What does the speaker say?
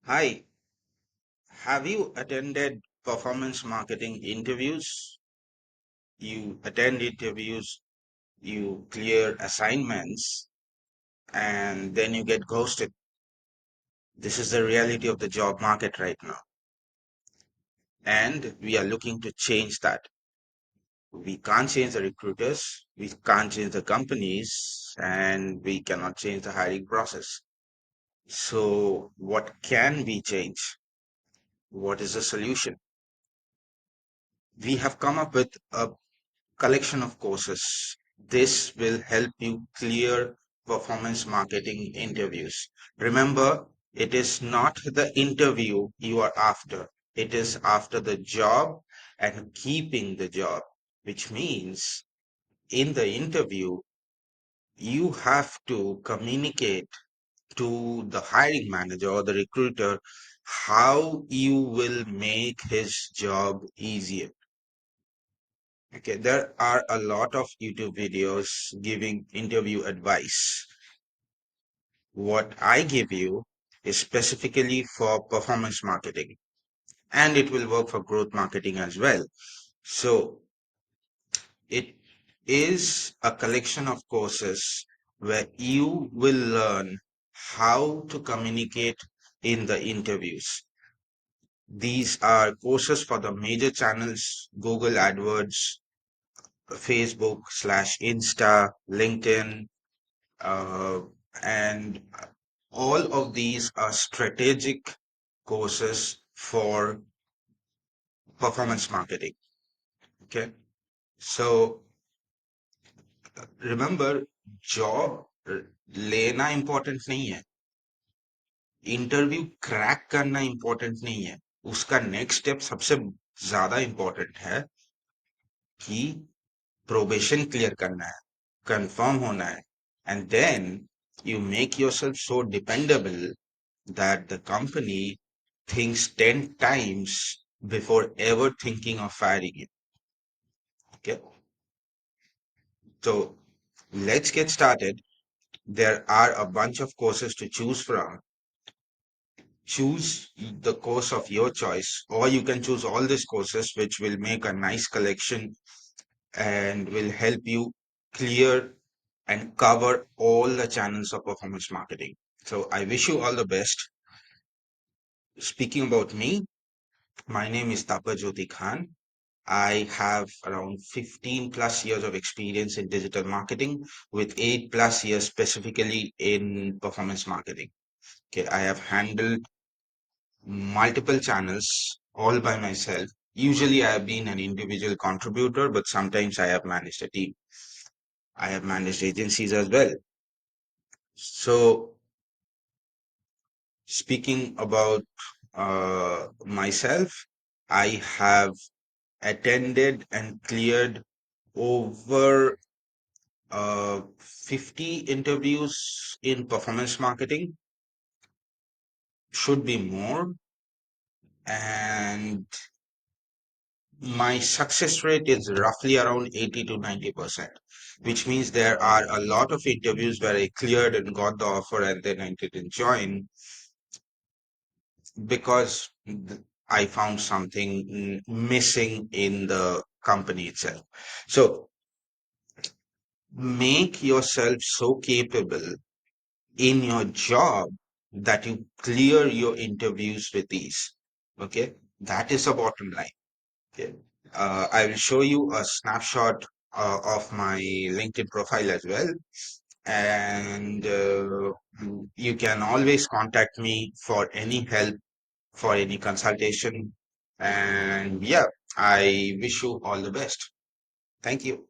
Hi, have you attended performance marketing interviews? You attend interviews, you clear assignments, and then you get ghosted. This is the reality of the job market right now. And we are looking to change that. We can't change the recruiters, we can't change the companies, and we cannot change the hiring process. So, what can we change? What is the solution? We have come up with a collection of courses. This will help you clear performance marketing interviews. Remember, it is not the interview you are after. It is after the job and keeping the job, which means in the interview, you have to communicate to the hiring manager or the recruiter how you will make his job easier. Okay, there are a lot of YouTube videos giving interview advice. What I give you is specifically for performance marketing, and it will work for growth marketing as well. So, it is a collection of courses where you will learn how to communicate in the interviews. These are courses for the major channels: Google AdWords, Facebook/Insta, LinkedIn, uh, and all of these are strategic courses for performance marketing. Okay, so remember, job लेना important नहीं है, interview crack करना important नहीं है, उसका next step सबसे ज्यादा important है कि प्रोबेशन क्लियर करना है, कंफर्म होना है, and then you make yourself so dependable that the company thinks 10 times before ever thinking of firing you. Okay, so let's get started. There are a bunch of courses to choose from. Choose the course of your choice, or you can choose all these courses, which will make a nice collection and will help you clear and cover all the channels of performance marketing. So I wish you all the best. Speaking about me, my name is Tapajoti Khan. I have around 15 plus years of experience in digital marketing, with 8 plus years specifically in performance marketing. Okay, I have handled multiple channels all by myself. Usually I have been an individual contributor, but sometimes I have managed a team. I have managed agencies as well. So, speaking about myself, I have attended and cleared over 50 interviews in performance marketing, should be more. And my success rate is roughly around 80 to 90%, which means there are a lot of interviews where I cleared and got the offer and then I didn't join because I found something missing in the company itself. So make yourself so capable in your job that you clear your interviews with ease. Okay, that is the bottom line. Okay, I will show you a snapshot of my LinkedIn profile as well, and you can always contact me for any help, for any consultation. And yeah, I wish you all the best. Thank you.